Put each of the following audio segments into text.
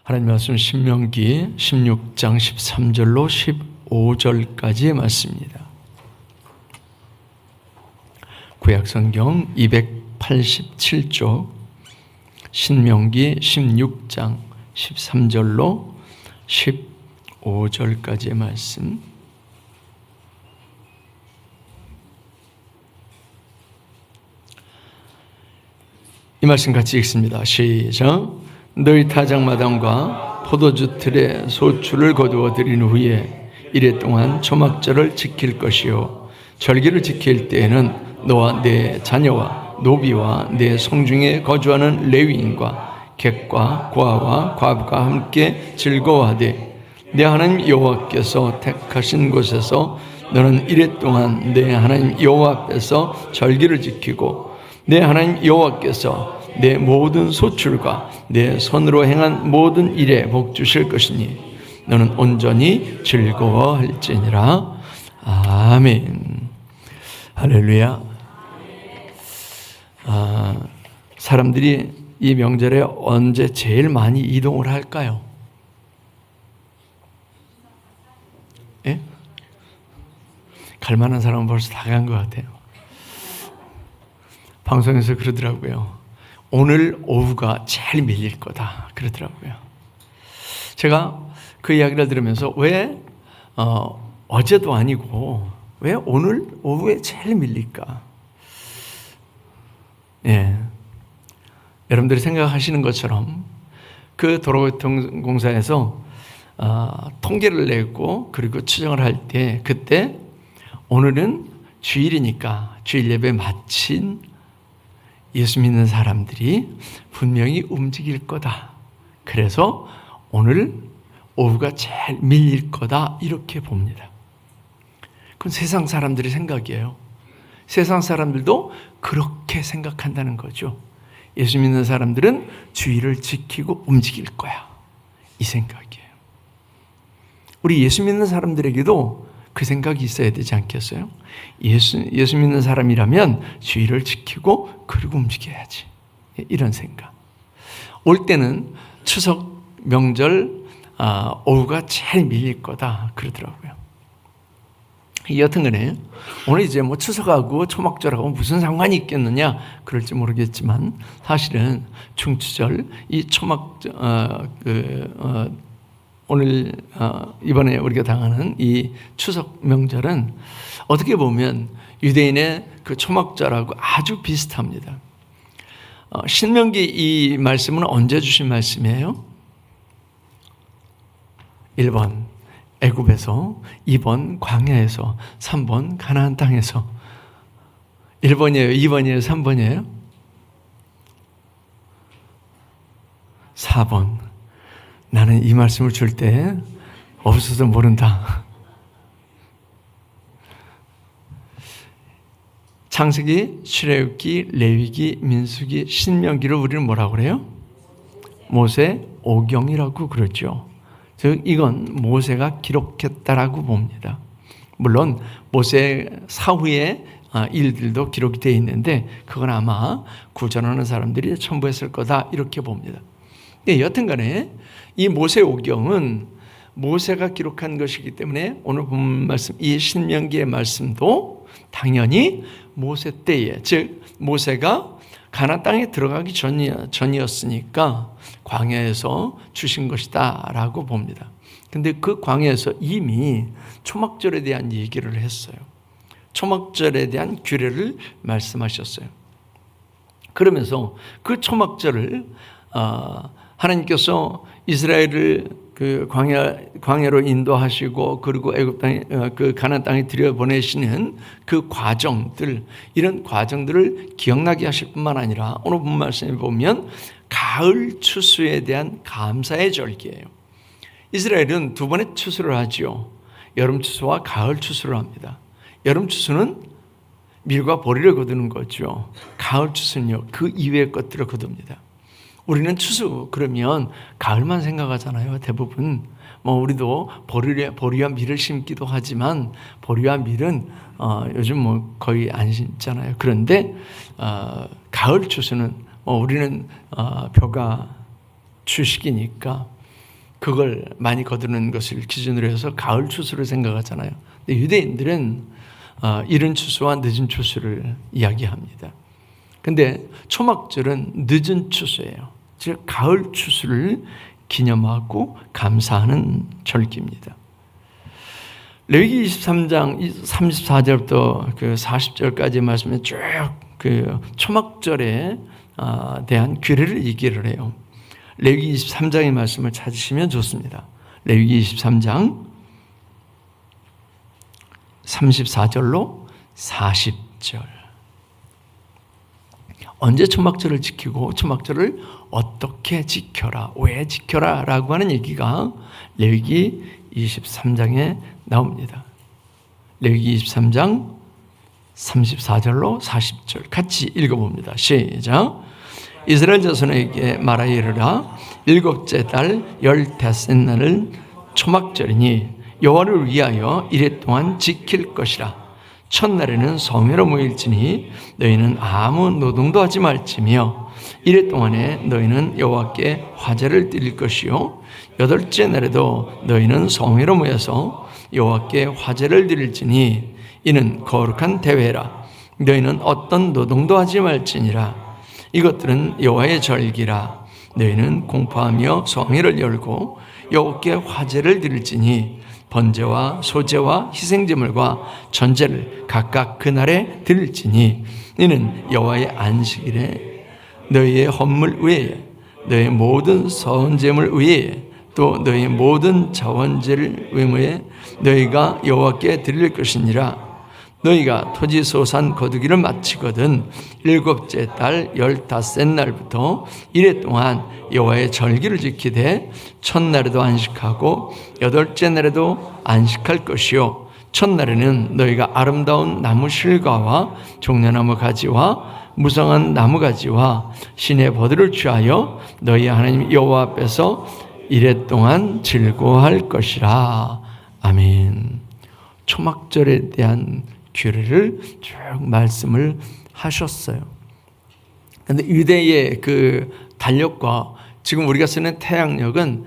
하나님 말씀 신명기 16장 13절로 15절까지의 말씀입니다. 구약성경 287쪽 신명기 16장 13절로 15절까지의 말씀. 이 말씀 같이 읽습니다. 시작. 너희 타작마당과 포도주 틀에 소출을 거두어 드린 후에 이래 동안 초막절을 지킬 것이요 절기를 지킬 때에는 너와 내 자녀와 노비와 내 성중에 거주하는 레위인과 객과 고아와 과부가 함께 즐거워하되 내 하나님 여호와께서 택하신 곳에서 너는 이래 동안 내 하나님 여호와 앞에서 절기를 지키고 내 하나님 여호와께서 내 모든 소출과 내 손으로 행한 모든 일에 복 주실 것이니 너는 온전히 즐거워할지니라. 아멘. 할렐루야. 사람들이 이 명절에 언제 제일 많이 이동을 할까요? 예? 갈 만한 사람은 벌써 다 간 것 같아요. 방송에서 그러더라고요. 오늘 오후가 제일 밀릴 거다 그러더라고요. 제가 그 이야기를 들으면서 왜 어제도 아니고 왜 오늘 오후에 제일 밀릴까? 예, 여러분들이 생각하시는 것처럼 그 도로교통공사에서 통계를 내고 그리고 추정을 할 때 그때 오늘은 주일이니까 주일 예배 마친 예수 믿는 사람들이 분명히 움직일 거다. 그래서 오늘 오후가 제일 밀릴 거다 이렇게 봅니다. 그건 세상 사람들의 생각이에요. 세상 사람들도 그렇게 생각한다는 거죠. 예수 믿는 사람들은 주의를 지키고 움직일 거야. 이 생각이에요. 우리 예수 믿는 사람들에게도 그 생각이 있어야 되지 않겠어요? 예수 믿는 사람이라면 주의를 지키고 그리고 움직여야지. 이런 생각. 올 때는 추석 명절 오후가 제일 밀릴 거다 그러더라고요. 여튼간에 오늘 이제 뭐 추석하고 초막절하고 무슨 상관이 있겠느냐 그럴지 모르겠지만 사실은 중추절 이 오늘 이번에 우리가 당하는 이 추석 명절은 어떻게 보면 유대인의 그 초막절하고 아주 비슷합니다. 신명기 이 말씀은 언제 주신 말씀이에요? 1번 애굽에서, 2번 광야에서, 3번 가나안 땅에서. 1번이에요? 2번이에요? 3번이에요? 4번. 나는 이 말씀을 줄 때 없어도 모른다. 창세기, 출애굽기, 레위기, 민수기, 신명기를 우리는 뭐라고 그래요? 모세 오경이라고 그러죠. 즉 이건 모세가 기록했다라고 봅니다. 물론 모세 사후의 일들도 기록이 되어 있는데 그건 아마 구전하는 사람들이 첨부했을 거다 이렇게 봅니다. 여튼간에 이 모세 오경은 모세가 기록한 것이기 때문에 오늘 본 말씀 이 신명기의 말씀도 당연히 모세 때에, 즉 모세가 가나안 땅에 들어가기 전이었으니까 광야에서 주신 것이다 라고 봅니다. 근데 그 광야에서 이미 초막절에 대한 얘기를 했어요. 초막절에 대한 규례를 말씀하셨어요. 그러면서 그 초막절을 하나님께서 이스라엘을 그 광야로 인도하시고 그리고 애굽 땅에 그 가나안 땅에 들여보내시는 그 과정들, 이런 과정들을 기억나게 하실 뿐만 아니라 오늘 본 말씀에 보면 가을 추수에 대한 감사의 절기예요. 이스라엘은 두 번의 추수를 하지요. 여름 추수와 가을 추수를 합니다. 여름 추수는 밀과 보리를 거두는 거죠. 가을 추수는요, 그 이외의 것들을 거둡니다. 우리는 추수 그러면 가을만 생각하잖아요. 대부분 우리도 보리와 밀을 심기도 하지만 보리와 밀은 요즘 거의 안 심잖아요. 그런데 가을 추수는 우리는 벼가 주식이니까 그걸 많이 거두는 것을 기준으로 해서 가을 추수를 생각하잖아요. 근데 유대인들은 이른 추수와 늦은 추수를 이야기합니다. 근데 초막절은 늦은 추수예요. 즉 가을 추수를 기념하고 감사하는 절기입니다. 레위기 23장 34절부터 그 40절까지 말씀에 쭉 그 초막절에 대한 규례를 얘기를 해요. 레위기 23장의 말씀을 찾으시면 좋습니다. 레위기 23장 34절로 40절. 언제 초막절을 지키고 초막절을 어떻게 지켜라, 왜 지켜라 라고 하는 얘기가 레위기 23장에 나옵니다. 레위기 23장 34절로 40절 같이 읽어봅니다. 시작. 이스라엘 자손에게 말하여 이르라. 일곱째 달 15날은 초막절이니 여호와를 위하여 이레 동안 지킬 것이라. 첫날에는 성회로 모일지니 너희는 아무 노동도 하지 말지며 이레 동안에 너희는 여호와께 화제를 드릴 것이요 여덟째 날에도 너희는 성회로 모여서 여호와께 화제를 드릴지니 이는 거룩한 대회라. 너희는 어떤 노동도 하지 말지니라. 이것들은 여호와의 절기라. 너희는 공포하며 성회를 열고 여호와께 화제를 드릴지니 번제와 소제와 희생제물과 전제를 각각 그날에 드릴지니 이는 여호와의 안식일에 너희의 헌물 외에 너희 모든 서은제물 외에 또 너희 모든 자원제를 외모에 너희가 여호와께 드릴 것이니라. 너희가 토지 소산 거두기를 마치거든 일곱째 달 15날부터 이레 동안 여호와의 절기를 지키되 첫날에도 안식하고 여덟째 날에도 안식할 것이요 첫날에는 너희가 아름다운 나무 실과와 종려나무 가지와 무성한 나무 가지와 신의 버들을 취하여 너희 하나님 여호와 앞에서 이레 동안 즐거워할 것이라. 아멘. 초막절에 대한 규례를 쭉 말씀을 하셨어요. 그런데 유대의 그 달력과 지금 우리가 쓰는 태양력은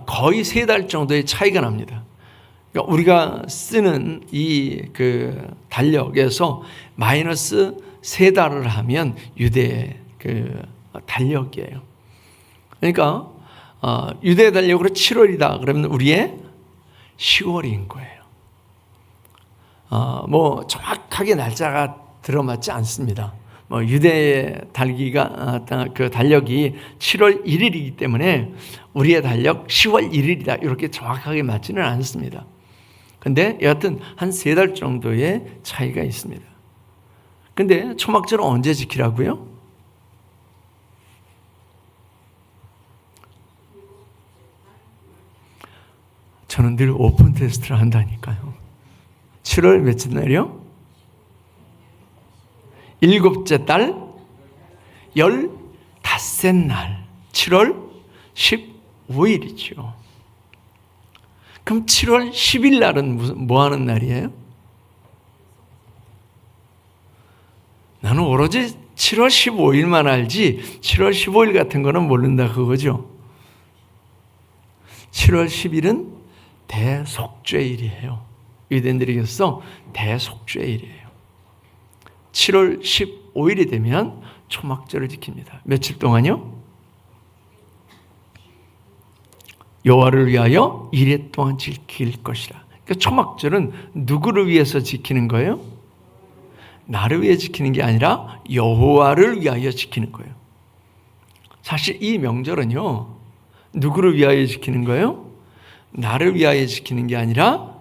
거의 3달 정도의 차이가 납니다. 그러니까 우리가 쓰는 이 그 달력에서 마이너스 3달을 하면 유대의 그 달력이에요. 그러니까 유대 달력으로 7월이다 그러면 우리의 10월인 거예요. 뭐 정확하게 날짜가 들어맞지 않습니다. 뭐 유대의 달기가 그 달력이 7월 1일이기 때문에 우리의 달력 10월 1일이다 이렇게 정확하게 맞지는 않습니다. 근데 여하튼 한 3달 정도의 차이가 있습니다. 근데 초막절은 언제 지키라고요? 저는 늘 오픈 테스트를 한다니까요. 7월 몇째 날이요? 일곱째 달 15날 7월 15일이죠. 그럼 7월 10일 날은 뭐 하는 날이에요? 나는 오로지 7월 15일만 알지 7월 15일 같은 거는 모른다 그거죠. 7월 10일은 대속죄일이에요. 유대인들에게서 대속죄일이에요. 7월 15일이 되면 초막절을 지킵니다. 며칠 동안요? 여호와를 위하여 이레 동안 지킬 것이라. 그러니까 초막절은 누구를 위해서 지키는 거예요? 나를 위해 지키는 게 아니라 여호와를 위하여 지키는 거예요. 사실 이 명절은요, 누구를 위하여 지키는 거예요? 나를 위하여 지키는 게 아니라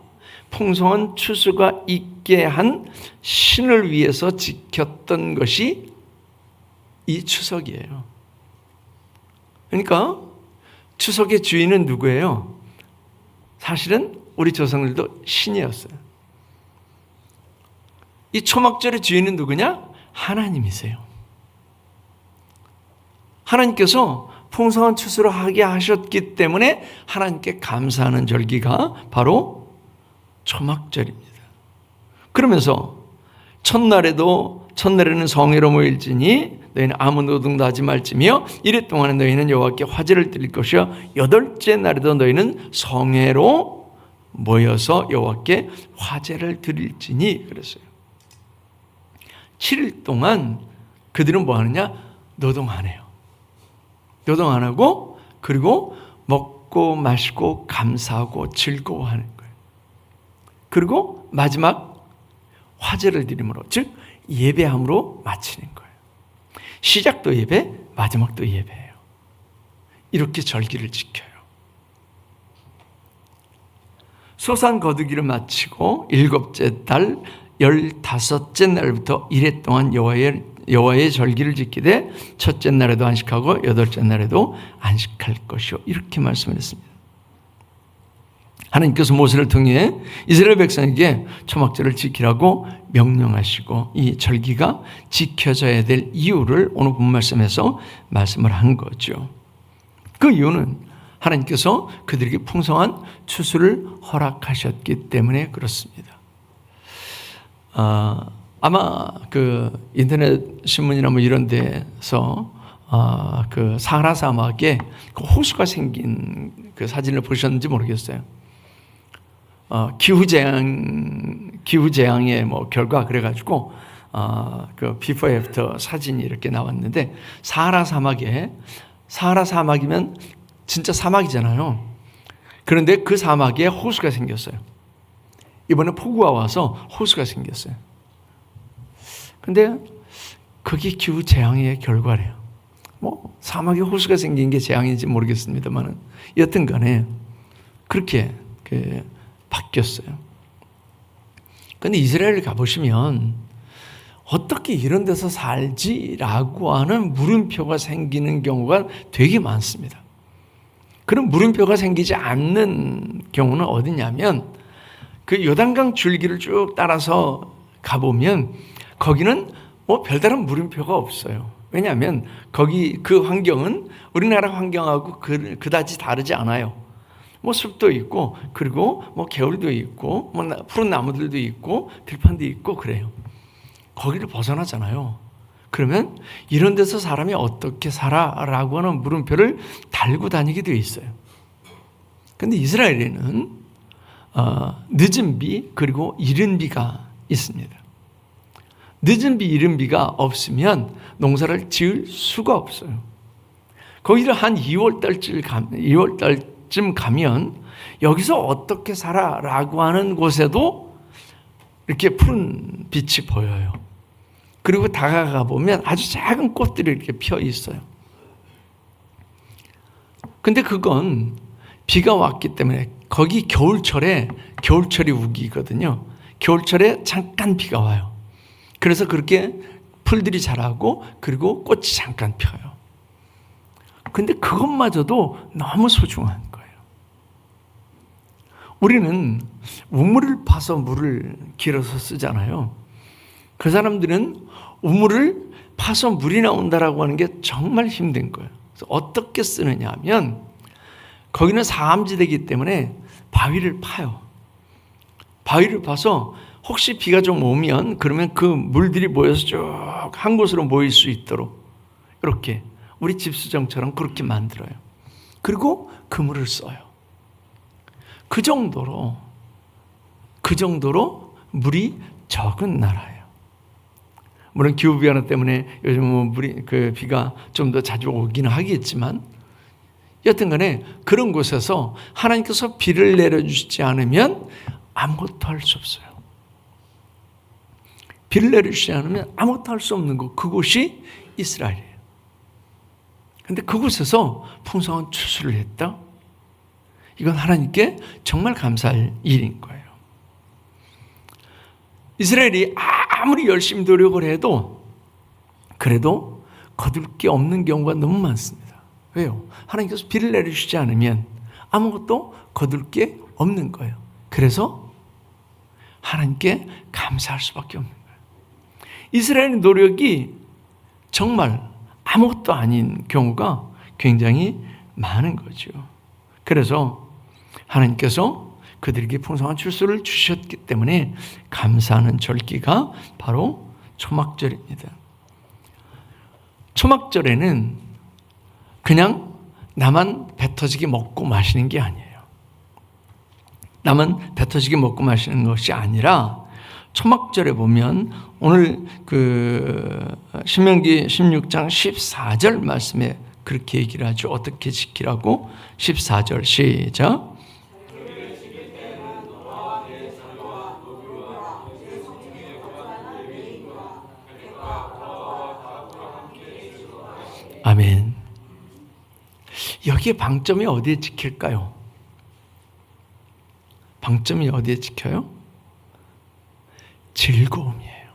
풍성한 추수가 있게 한 신을 위해서 지켰던 것이 이 추석이에요. 그러니까 추석의 주인은 누구예요? 사실은 우리 조상들도 신이었어요. 이 초막절의 주인은 누구냐? 하나님이세요. 하나님께서 풍성한 추수를 하게 하셨기 때문에 하나님께 감사하는 절기가 바로 초막절입니다. 그러면서 첫날에도 첫날에는 성회로 모일지니 너희는 아무 노동도 하지 말지며 이래 동안에 너희는 여호와께 화제를 드릴 것이요 여덟째 날에도 너희는 성회로 모여서 여호와께 화제를 드릴지니 그랬어요. 7일 동안 그들은 뭐 하느냐? 노동 안 해요. 노동 안 하고 그리고 먹고 마시고 감사하고 즐거워하는 거예요. 그리고 마지막 화제를 드림으로, 즉 예배함으로 마치는 거예요. 시작도 예배, 마지막도 예배예요. 이렇게 절기를 지켜요. 소산 거두기를 마치고 7째 달 15째 날부터 이래 동안 여호와의 절기를 지키되 첫째 날에도 안식하고 8째 날에도 안식할 것이요 이렇게 말씀을 했습니다. 하나님께서 모세를 통해 이스라엘 백성에게 초막절을 지키라고 명령하시고 이 절기가 지켜져야 될 이유를 오늘 본 말씀에서 말씀을 한 거죠. 그 이유는 하나님께서 그들에게 풍성한 추수를 허락하셨기 때문에 그렇습니다. 아마 그 인터넷 신문이나 뭐 이런 데서 그 사하라 사막에 그 호수가 생긴 그 사진을 보셨는지 모르겠어요. 기후재앙의 뭐 결과 그래가지고 그 비포 애프터 사진이 이렇게 나왔는데 사하라 사막이면 진짜 사막이잖아요. 그런데 그 사막에 호수가 생겼어요. 이번에 폭우가 와서 호수가 생겼어요. 근데 그게 기후재앙의 결과래요. 뭐 사막에 호수가 생긴 게 재앙인지 모르겠습니다만 여튼 간에 그렇게 바뀌었어요. 그런데 이스라엘 가보시면 어떻게 이런 데서 살지라고 하는 물음표가 생기는 경우가 되게 많습니다. 그런 물음표가 생기지 않는 경우는 어디냐면 그 요단강 줄기를 쭉 따라서 가보면 거기는 뭐 별다른 물음표가 없어요. 왜냐하면 거기 그 환경은 우리나라 환경하고 그다지 다르지 않아요. 뭐 숲도 있고 그리고 뭐 개울도 있고 뭐 푸른 나무들도 있고 들판도 있고 그래요. 거기를 벗어나잖아요. 그러면 이런 데서 사람이 어떻게 살아라고 하는 물음표를 달고 다니게 되어 있어요. 그런데 이스라엘에는 늦은 비 그리고 이른 비가 있습니다. 늦은 비 이른 비가 없으면 농사를 지을 수가 없어요. 거기를 한 2월 달쯤 가면 여기서 어떻게 살아라고 하는 곳에도 이렇게 푸른 빛이 보여요. 그리고 다가가 보면 아주 작은 꽃들이 이렇게 펴 있어요. 근데 그건 비가 왔기 때문에 거기 겨울철이 우기거든요. 겨울철에 잠깐 비가 와요. 그래서 그렇게 풀들이 자라고 그리고 꽃이 잠깐 펴요. 근데 그것마저도 너무 소중한 거예요. 우리는 우물을 파서 물을 길어서 쓰잖아요. 그 사람들은 우물을 파서 물이 나온다라고 하는 게 정말 힘든 거예요. 그래서 어떻게 쓰느냐 하면 거기는 사암지대이기 때문에 바위를 파요. 바위를 파서 혹시 비가 좀 오면 그러면 그 물들이 모여서 쭉 한 곳으로 모일 수 있도록 이렇게 우리 집수정처럼 그렇게 만들어요. 그리고 그 물을 써요. 그 정도로 물이 적은 나라예요. 물론 기후 변화 때문에 요즘 비가 좀 더 자주 오긴 하겠지만 여튼간에 그런 곳에서 하나님께서 비를 내려주시지 않으면 아무것도 할 수 없어요. 비를 내려주시지 않으면 아무것도 할 수 없는 곳, 그곳이 이스라엘이에요. 그런데 그곳에서 풍성한 추수를 했다? 이건 하나님께 정말 감사할 일인 거예요. 이스라엘이 아무리 열심히 노력을 해도 그래도 거둘 게 없는 경우가 너무 많습니다. 왜요? 하나님께서 비를 내려주시지 않으면 아무것도 거둘 게 없는 거예요. 그래서 하나님께 감사할 수밖에 없는 거예요. 이스라엘의 노력이 정말 아무것도 아닌 경우가 굉장히 많은 거죠. 그래서 하나님께서 그들에게 풍성한 출수를 주셨기 때문에 감사하는 절기가 바로 초막절입니다. 초막절에는 그냥 나만 배 터지게 먹고 마시는 게 아니에요. 나만 배 터지게 먹고 마시는 것이 아니라 초막절에 보면 오늘 신명기 16장 14절 말씀에 그렇게 얘기를 하죠. 어떻게 지키라고? 14절 시작. 아멘. 여기에 방점이 어디에 찍힐까요? 방점이 어디에 찍혀요? 즐거움이에요.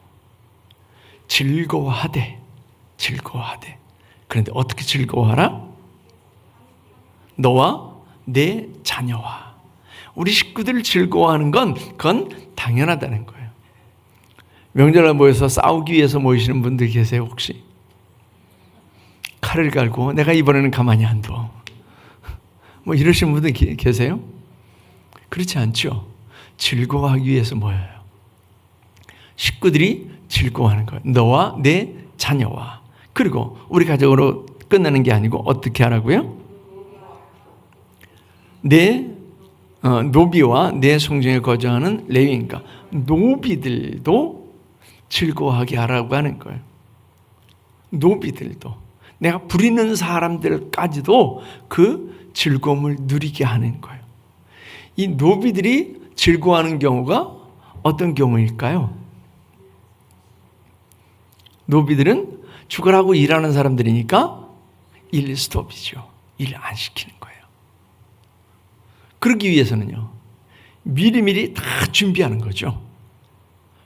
즐거워하되. 그런데 어떻게 즐거워하라? 너와 내 자녀와. 우리 식구들을 즐거워하는 그건 당연하다는 거예요. 명절에 모여서 싸우기 위해서 모이시는 분들 계세요, 혹시? 칼을 갈고 내가 이번에는 가만히 안 둬. 뭐 이러시는 분들 계세요? 그렇지 않죠. 즐거워하기 위해서 모여요. 식구들이 즐거워하는 거예요. 너와 내 자녀와. 그리고 우리 가족으로 끝나는 게 아니고 어떻게 하라고요? 내 노비와 내 성중에 거주하는 레위인과 노비들도 즐거워하게 하라고 하는 거예요. 노비들도. 내가 부리는 사람들까지도 그 즐거움을 누리게 하는 거예요. 이 노비들이 즐거워하는 경우가 어떤 경우일까요? 노비들은 죽으라고 일하는 사람들이니까 일 스톱이죠. 일 안 시키는 거예요. 그러기 위해서는요, 미리미리 다 준비하는 거죠.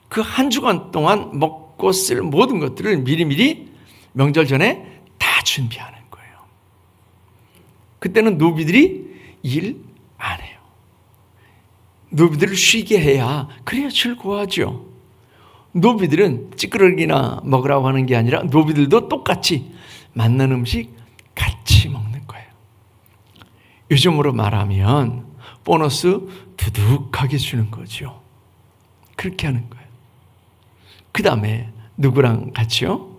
그 한 주간 동안 먹고 쓸 모든 것들을 미리미리 명절 전에 다 준비하는 거예요. 그때는 노비들이 일 안 해요. 노비들을 쉬게 해야 그래야 즐거워하죠. 노비들은 찌끄러기나 먹으라고 하는 게 아니라 노비들도 똑같이 맛난 음식 같이 먹는 거예요. 요즘으로 말하면 보너스 두둑하게 주는 거죠. 그렇게 하는 거예요. 그 다음에 누구랑 같이요?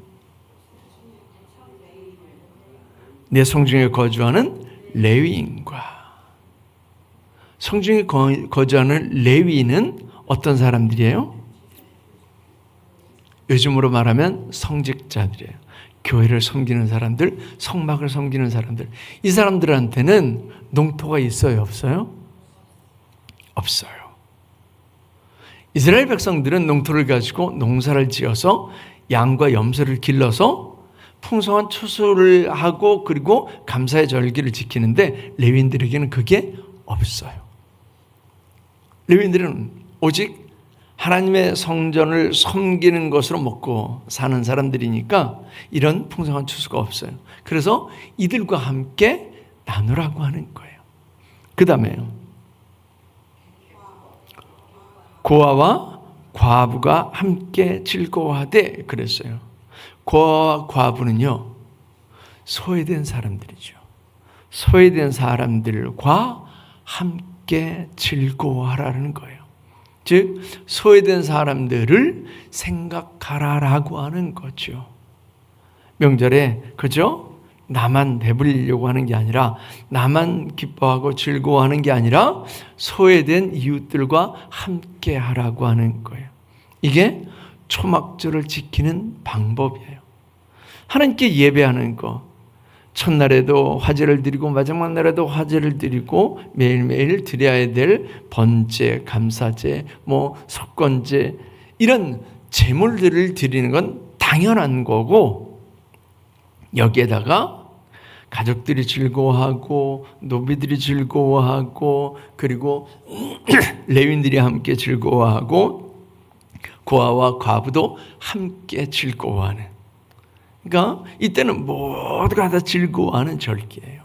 내 성중에 거주하는 레위인과. 성중에 거주하는 레위인은 어떤 사람들이에요? 요즘으로 말하면 성직자들이에요. 교회를 섬기는 사람들, 성막을 섬기는 사람들. 이 사람들한테는 농토가 있어요, 없어요? 없어요. 이스라엘 백성들은 농토를 가지고 농사를 지어서 양과 염소를 길러서 풍성한 추수를 하고 그리고 감사의 절기를 지키는데 레위인들에게는 그게 없어요. 레위인들은 오직 하나님의 성전을 섬기는 것으로 먹고 사는 사람들이니까 이런 풍성한 추수가 없어요. 그래서 이들과 함께 나누라고 하는 거예요. 그 다음에 고아와 과부가 함께 즐거워하되 그랬어요. 고아와 과부는요, 소외된 사람들이죠. 소외된 사람들과 함께 즐거워하라는 거예요. 즉 소외된 사람들을 생각하라라고 하는 거죠. 명절에 그죠? 나만 배불리려고 하는 게 아니라, 나만 기뻐하고 즐거워하는 게 아니라 소외된 이웃들과 함께 하라고 하는 거예요. 이게 초막절을 지키는 방법이에요. 하나님께 예배하는 거, 첫날에도 화제를 드리고 마지막 날에도 화제를 드리고 매일매일 드려야 될 번제, 감사제, 속건제, 이런 제물들을 드리는 건 당연한 거고, 여기에다가 가족들이 즐거워하고 노비들이 즐거워하고 그리고 레위인들이 함께 즐거워하고 고아와 과부도 함께 즐거워하는, 그러니까 이때는 모두가 다 즐거워하는 절기예요.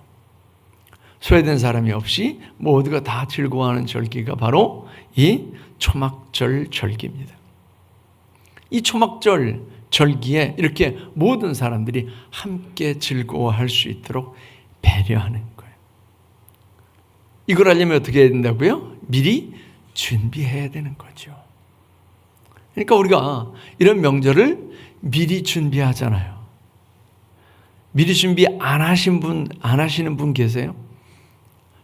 소외된 사람이 없이 모두가 다 즐거워하는 절기가 바로 이 초막절 절기입니다. 이 초막절 절기에 이렇게 모든 사람들이 함께 즐거워할 수 있도록 배려하는 거예요. 이걸 하려면 어떻게 해야 된다고요? 미리 준비해야 되는 거죠. 그러니까 우리가 이런 명절을 미리 준비하잖아요. 미리 준비 안 하시는 분 계세요?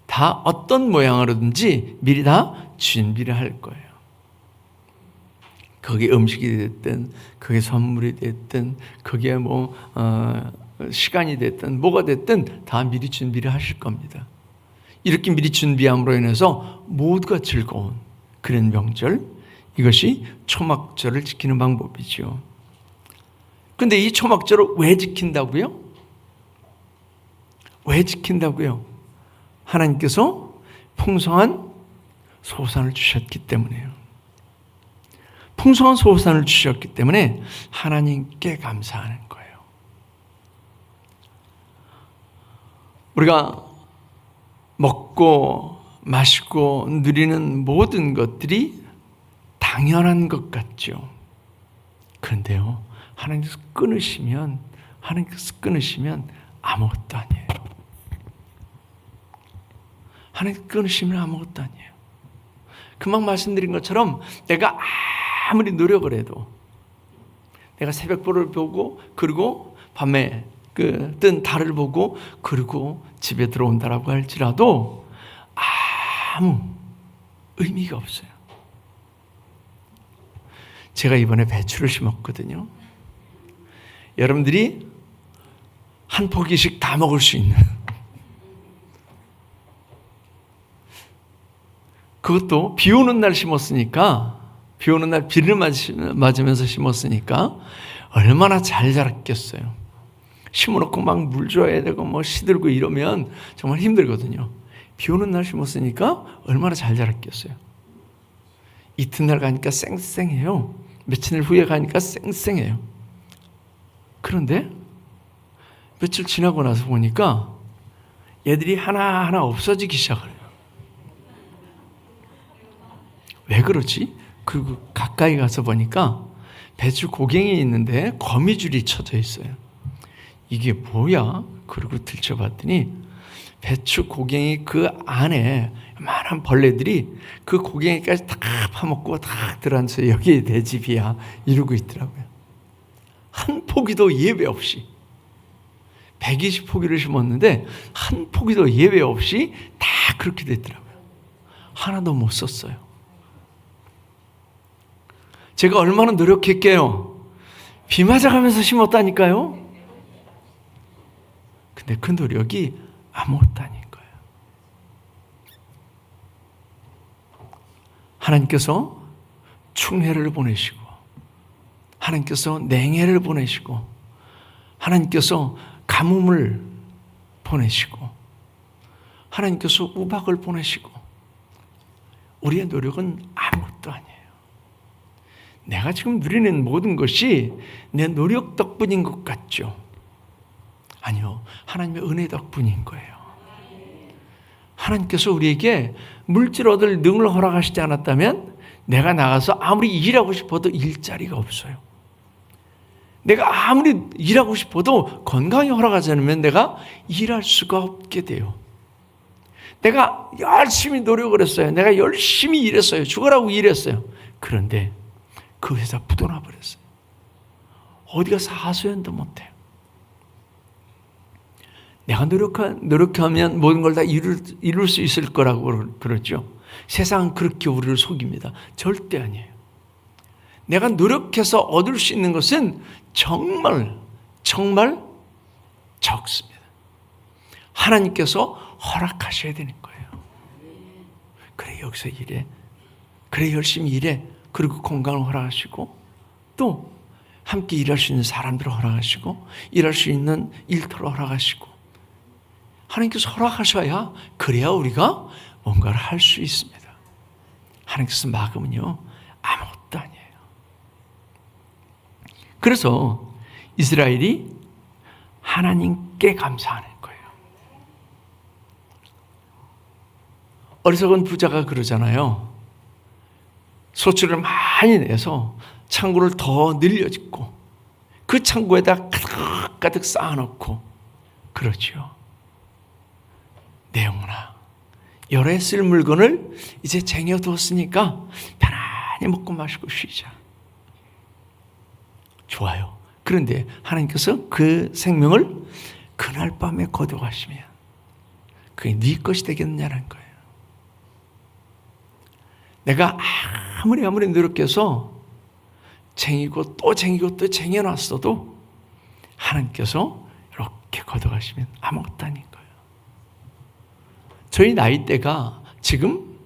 다 어떤 모양으로든지 미리 다 준비를 할 거예요. 그게 음식이 됐든, 그게 선물이 됐든, 그게 시간이 됐든, 뭐가 됐든 다 미리 준비를 하실 겁니다. 이렇게 미리 준비함으로 인해서 모두가 즐거운 그런 명절, 이것이 초막절을 지키는 방법이죠. 그런데 이 초막절을 왜 지킨다고요? 왜 지킨다고요? 하나님께서 풍성한 소산을 주셨기 때문에요. 풍성한 소산을 주셨기 때문에 하나님께 감사하는 거예요. 우리가 먹고 마시고 누리는 모든 것들이 당연한 것 같죠. 그런데요, 하나님께서 끊으시면 아무것도 아니에요. 하나님께서 끊으시면 아무것도 아니에요. 금방 말씀드린 것처럼 내가 아무리 노력을 해도, 내가 새벽보를 보고 그리고 밤에 뜬 달을 보고 그리고 집에 들어온다라고 할지라도 아무 의미가 없어요. 제가 이번에 배추를 심었거든요. 여러분들이 한 포기씩 다 먹을 수 있는, 그것도 비 오는 날 심었으니까, 비 오는 날 비를 맞으면서 심었으니까 얼마나 잘 자랐겠어요. 심어놓고 막 물 줘야 되고 시들고 이러면 정말 힘들거든요. 비 오는 날 심었으니까 얼마나 잘 자랐겠어요. 이튿날 가니까 쌩쌩해요. 며칠 후에 가니까 쌩쌩해요. 그런데 며칠 지나고 나서 보니까 얘들이 하나하나 없어지기 시작을 해요. 왜 그러지? 그리고 가까이 가서 보니까 배추 고갱이 있는데 거미줄이 쳐져 있어요. 이게 뭐야? 그리고 들춰봤더니 배추 고갱이 그 안에 많은 벌레들이 그 고갱이까지 다 파먹고 다 들어앉아서 여기에 내 집이야 이러고 있더라고요. 한 포기도 예외 없이 120포기를 심었는데 한 포기도 예외 없이 다 그렇게 됐더라고요. 하나도 못 썼어요. 제가 얼마나 노력했게요. 비 맞아가면서 심었다니까요. 근데 그 노력이 아무것도 아닌 거예요. 하나님께서 충해를 보내시고, 하나님께서 냉해를 보내시고, 하나님께서 가뭄을 보내시고, 하나님께서 우박을 보내시고, 우리의 노력은 아무것도 아니에요. 내가 지금 누리는 모든 것이 내 노력 덕분인 것 같죠? 아니요. 하나님의 은혜 덕분인 거예요. 하나님께서 우리에게 물질 얻을 능을 허락하시지 않았다면 내가 나가서 아무리 일하고 싶어도 일자리가 없어요. 내가 아무리 일하고 싶어도 건강이 허락하지 않으면 내가 일할 수가 없게 돼요. 내가 열심히 노력을 했어요. 내가 열심히 일했어요. 죽으라고 일했어요. 그런데 그 회사 부도나 버렸어요. 어디 가서 하소연도 못해요. 내가 노력하면 모든 걸 다 이룰 수 있을 거라고 그러죠. 세상은 그렇게 우리를 속입니다. 절대 아니에요. 내가 노력해서 얻을 수 있는 것은 정말 적습니다. 하나님께서 허락하셔야 되는 거예요. 그래 여기서 일해. 그래 열심히 일해. 그리고 건강을 허락하시고 또 함께 일할 수 있는 사람들을 허락하시고 일할 수 있는 일터를 허락하시고 하나님께서 허락하셔야 그래야 우리가 뭔가를 할 수 있습니다. 하나님께서 막으면요 아무것도 아니에요. 그래서 이스라엘이 하나님께 감사하는 거예요. 어리석은 부자가 그러잖아요. 소출을 많이 내서 창고를 더 늘려짓고 그 창고에다 가득 쌓아놓고 그러죠. 내 영혼아, 여러 해 쓸 물건을 이제 쟁여두었으니까 편안히 먹고 마시고 쉬자. 좋아요. 그런데 하나님께서 그 생명을 그날 밤에 거둬가시면 그게 네 것이 되겠느냐는 거예요. 내가 아무리 노력해서 쟁이고 또 쟁여놨어도 하나님께서 이렇게 거둬가시면 아무것도 아닌 거예요. 저희 나이대가 지금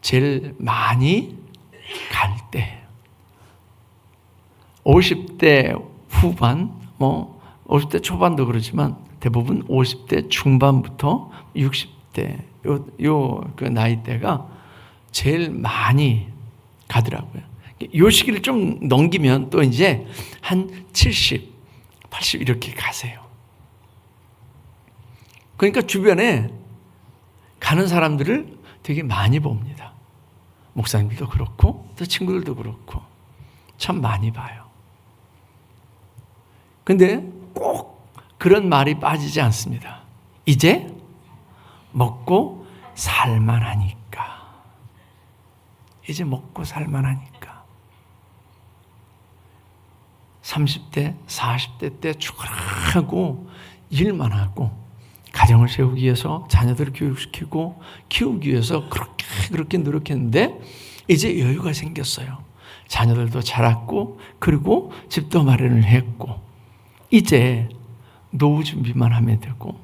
제일 많이 갈 때 50대 후반, 50대 초반도 그렇지만 대부분 50대 중반부터 60대 그 나이대가 제일 많이 가더라고요. 요 시기를 좀 넘기면 또 이제 한 70, 80 이렇게 가세요. 그러니까 주변에 가는 사람들을 되게 많이 봅니다. 목사님들도 그렇고 또 친구들도 그렇고 참 많이 봐요. 근데 꼭 그런 말이 빠지지 않습니다. 이제 먹고 살만하니까. 이제 먹고 살만하니까. 30대, 40대 때 축하하고 일만 하고 가정을 세우기 위해서 자녀들을 교육시키고 키우기 위해서 그렇게 노력했는데 이제 여유가 생겼어요. 자녀들도 자랐고 그리고 집도 마련을 했고 이제 노후 준비만 하면 되고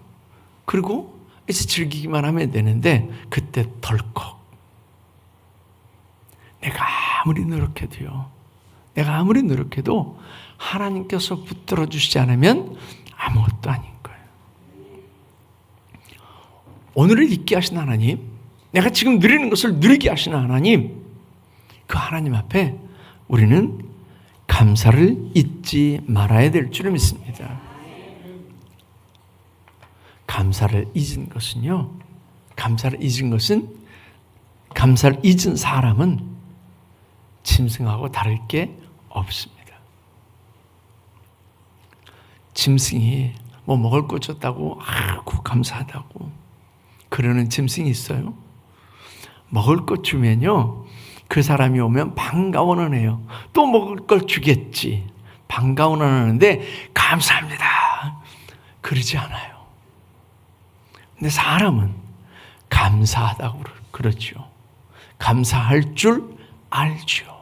그리고 이제 즐기기만 하면 되는데 그때 덜컥 내가 아무리 노력해도 하나님께서 붙들어 주시지 않으면 아무것도 아닌 거예요. 오늘을 있게 하신 하나님, 내가 지금 누리는 것을 누리게 하시는 하나님, 그 하나님 앞에 우리는 감사를 잊지 말아야 될 줄 믿습니다. 감사를 잊은 감사를 잊은 사람은 짐승하고 다를 게 없습니다. 짐승이 먹을 거 줬다고 감사하다고 그러는 짐승이 있어요. 먹을 것 주면요 그 사람이 오면 반가워는 해요. 또 먹을 걸 주겠지. 반가워는 하는데 감사합니다 그러지 않아요. 근데 사람은 감사하다고 그러죠. 감사할 줄 알죠.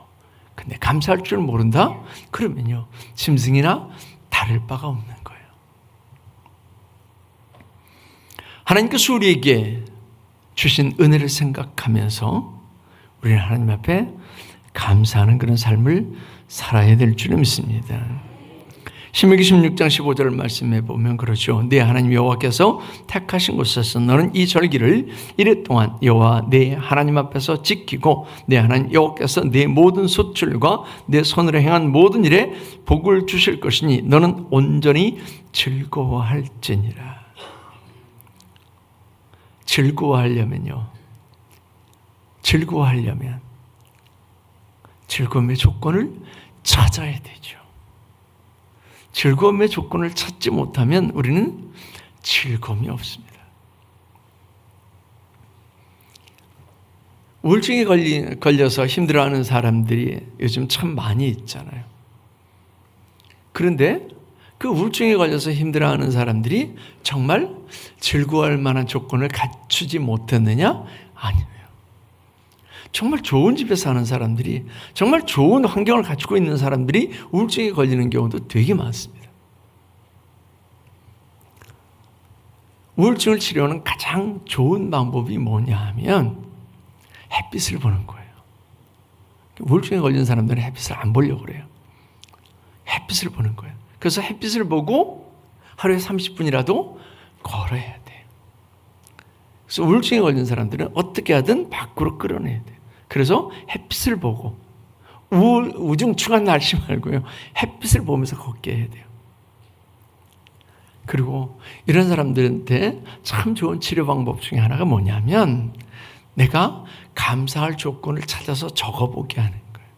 근데 감사할 줄 모른다? 그러면요 짐승이나 다를 바가 없는 거예요. 하나님께서 우리에게 주신 은혜를 생각하면서 우리는 하나님 앞에 감사하는 그런 삶을 살아야 될 줄 믿습니다. 신명기 16장 15절 말씀해 보면 그렇죠. 네 하나님 여호와께서 택하신 곳에서 너는 이 절기를 이래 동안 여호와 네 하나님 앞에서 지키고 네 하나님 여호와께서 네 모든 소출과 네 손으로 행한 모든 일에 복을 주실 것이니 너는 온전히 즐거워할지니라. 즐거워하려면 즐거움의 조건을 찾아야 되죠. 즐거움의 조건을 찾지 못하면 우리는 즐거움이 없습니다. 우울증에 걸려서 힘들어하는 사람들이 요즘 참 많이 있잖아요. 그런데 그 우울증에 걸려서 힘들어하는 사람들이 정말 즐거워할 만한 조건을 갖추지 못했느냐? 아니에요. 정말 좋은 집에 사는 사람들이, 정말 좋은 환경을 갖추고 있는 사람들이 우울증에 걸리는 경우도 되게 많습니다. 우울증을 치료하는 가장 좋은 방법이 뭐냐 하면 햇빛을 보는 거예요. 우울증에 걸린 사람들은 햇빛을 안 보려고 그래요. 햇빛을 보는 거예요. 그래서 햇빛을 보고 하루에 30분이라도 걸어야 돼요. 그래서 우울증에 걸린 사람들은 어떻게 하든 밖으로 끌어내야 돼요. 그래서 햇빛을 보고 우중충한 날씨 말고요. 햇빛을 보면서 걷게 해야 돼요. 그리고 이런 사람들한테 참 좋은 치료 방법 중에 하나가 뭐냐면 내가 감사할 조건을 찾아서 적어보게 하는 거예요.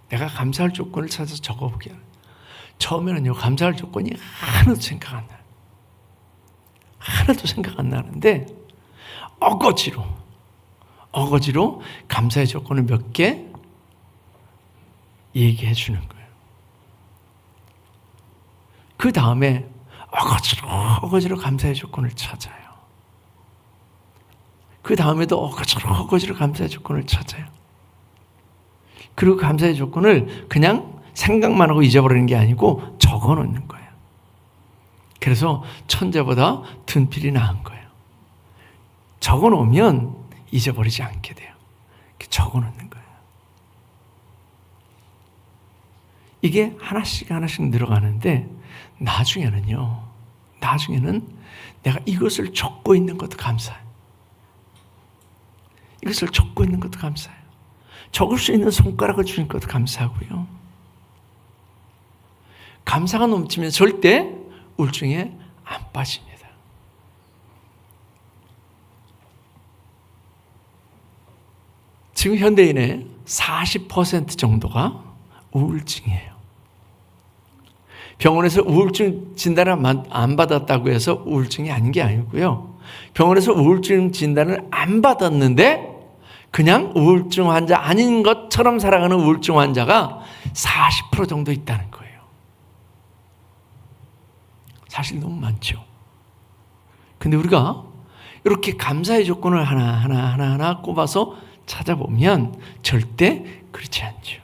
내가 감사할 조건을 찾아서 적어보게 하는 거예요. 처음에는요, 감사할 조건이 하나도 생각 안 나요. 하나도 생각 안 나는데 어거지로 감사의 조건을 몇 개 얘기해 주는 거예요. 그 다음에 어거지로 감사의 조건을 찾아요. 그 다음에도 어거지로 감사의 조건을 찾아요. 그리고 감사의 조건을 그냥 생각만 하고 잊어버리는 게 아니고 적어 놓는 거예요. 그래서 천재보다 둔필이 나은 거예요. 적어 놓으면 잊어버리지 않게 돼요. 적어 놓는 거예요. 이게 하나씩 늘어가는데 나중에는 내가 이것을 적고 있는 것도 감사해요. 이것을 적고 있는 것도 감사해요. 적을 수 있는 손가락을 주신 것도 감사하고요. 감사가 넘치면 절대 우울증에 안 빠집니다. 지금 현대인의 40% 정도가 우울증이에요. 병원에서 우울증 진단을 안 받았다고 해서 우울증이 아닌 게 아니고요. 병원에서 우울증 진단을 안 받았는데 그냥 우울증 환자 아닌 것처럼 살아가는 우울증 환자가 40% 정도 있다는 거예요. 사실 너무 많죠. 근데 우리가 이렇게 감사의 조건을 하나 꼽아서 찾아보면 절대 그렇지 않죠.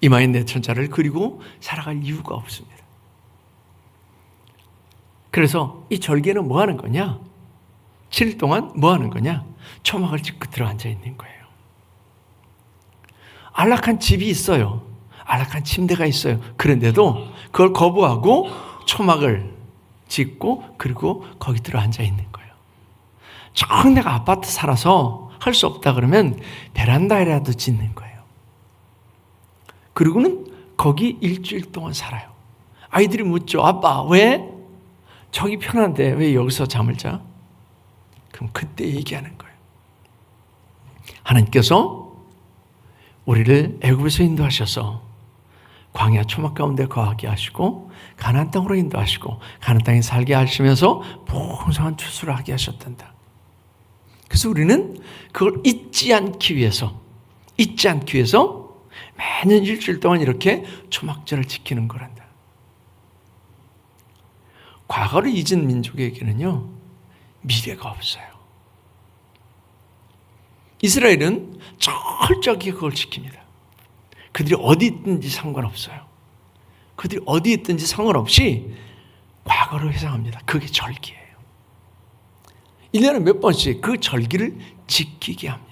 이마에 내 천자를 그리고 살아갈 이유가 없습니다. 그래서 이 절개는 뭐 하는 거냐? 7일 동안 뭐 하는 거냐? 초막을 짚고 들어앉아 있는 거예요. 안락한 집이 있어요. 안락한 침대가 있어요. 그런데도 그걸 거부하고 초막을 짚고 그리고 거기 들어앉아 있는 거예요. 정 내가 아파트 살아서 할 수 없다 그러면 베란다에라도 짓는 거예요. 그리고는 거기 일주일 동안 살아요. 아이들이 묻죠. 아빠 왜? 저기 편한데 왜 여기서 잠을 자? 그럼 그때 얘기하는 거예요. 하나님께서 우리를 애굽에서 인도하셔서 광야 초막 가운데 거하게 하시고 가나안 땅으로 인도하시고 가나안 땅에 살게 하시면서 풍성한 추수를 하게 하셨단다. 그래서 우리는 그걸 잊지 않기 위해서 매년 일주일 동안 이렇게 초막절을 지키는 거란다. 과거를 잊은 민족에게는요, 미래가 없어요. 이스라엘은 철저하게 그걸 지킵니다. 그들이 어디 있든지 상관없어요. 그들이 어디 있든지 상관없이 과거를 회상합니다. 그게 절기예요. 1년에 몇 번씩 그 절기를 지키게 합니다.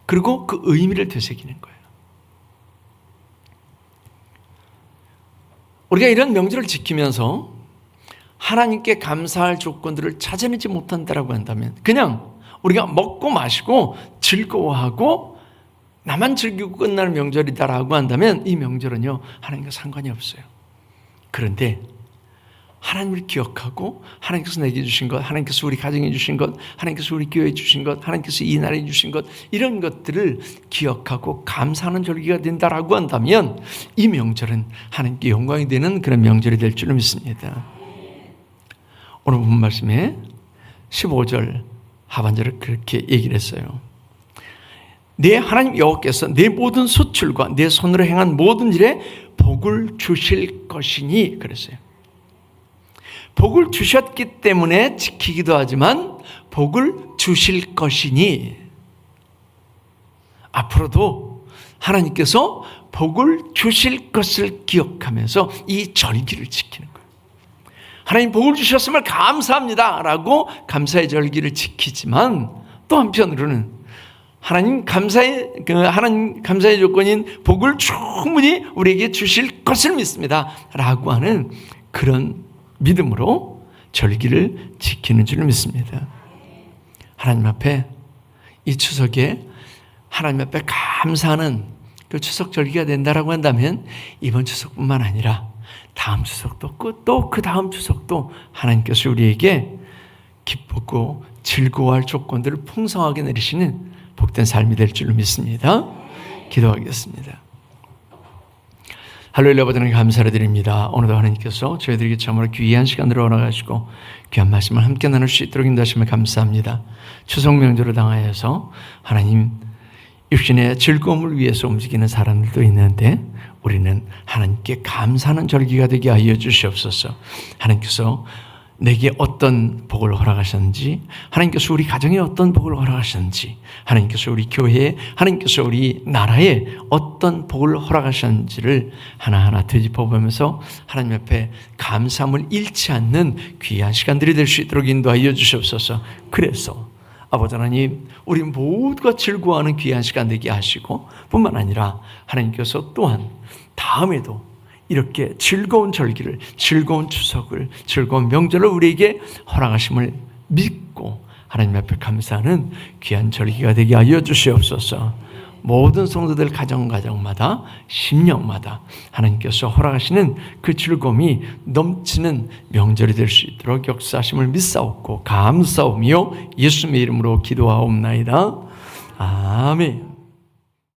그리고 그 의미를 되새기는 거예요. 우리가 이런 명절을 지키면서 하나님께 감사할 조건들을 찾아내지 못한다라고 한다면 그냥 우리가 먹고 마시고 즐거워하고 나만 즐기고 끝나는 명절이다라고 한다면 이 명절은요 하나님과 상관이 없어요. 그런데 하나님을 기억하고 하나님께서 내게 주신 것, 하나님께서 우리 가정에 주신 것, 하나님께서 우리 교회에 주신 것, 하나님께서 이 나라에 주신 것, 이런 것들을 기억하고 감사하는 절기가 된다라고 한다면 이 명절은 하나님께 영광이 되는 그런 명절이 될 줄로 믿습니다. 오늘 본 말씀에 15절 하반절을 그렇게 얘기를 했어요. 내 하나님 여호와께서 내 모든 수출과 내 손으로 행한 모든 일에 복을 주실 것이니 그랬어요. 복을 주셨기 때문에 지키기도 하지만 복을 주실 것이니 앞으로도 하나님께서 복을 주실 것을 기억하면서 이 절기를 지키는 거예요. 하나님 복을 주셨음을 감사합니다 라고 감사의 절기를 지키지만 또 한편으로는 하나님 감사의 조건인 복을 충분히 우리에게 주실 것을 믿습니다 라고 하는 그런 믿음으로 절기를 지키는 줄 믿습니다. 하나님 앞에 이 추석에 하나님 앞에 감사하는 그 추석 절기가 된다라고 한다면 이번 추석뿐만 아니라 다음 추석도 또 그 다음 추석도 하나님께서 우리에게 기쁘고 즐거워할 조건들을 풍성하게 내리시는 복된 삶이 될 줄로 믿습니다. 기도하겠습니다. 할렐루야 버전에 감사를 드립니다. 오늘도 하나님께서 저희들에게 참으로 귀한 시간으로 허락하시고 귀한 말씀을 함께 나눌 수 있도록 인도하심을 감사합니다. 추석 명절을 당하여서 하나님 육신의 즐거움을 위해서 움직이는 사람들도 있는데 우리는 하나님께 감사하는 절기가 되게 하여 주시옵소서. 하나님께서 내게 어떤 복을 허락하셨는지, 하나님께서 우리 가정에 어떤 복을 허락하셨는지, 하나님께서 우리 교회에, 하나님께서 우리 나라에 어떤 복을 허락하셨는지를 하나하나 되짚어보면서 하나님 앞에 감사함을 잃지 않는 귀한 시간들이 될 수 있도록 인도하여 주시옵소서. 그래서 아버지 하나님, 우리 모두가 즐거워하는 귀한 시간 되게 하시고 뿐만 아니라 하나님께서 또한 다음에도 이렇게 즐거운 절기를, 즐거운 추석을, 즐거운 명절을 우리에게 허락하심을 믿고 하나님 앞에 감사하는 귀한 절기가 되게 하여 주시옵소서. 모든 성도들 가정마다 심령마다 하나님께서 허락하시는 그 즐거움이 넘치는 명절이 될 수 있도록 역사하심을 믿사옵고 감사오며 예수님의 이름으로 기도하옵나이다. 아멘.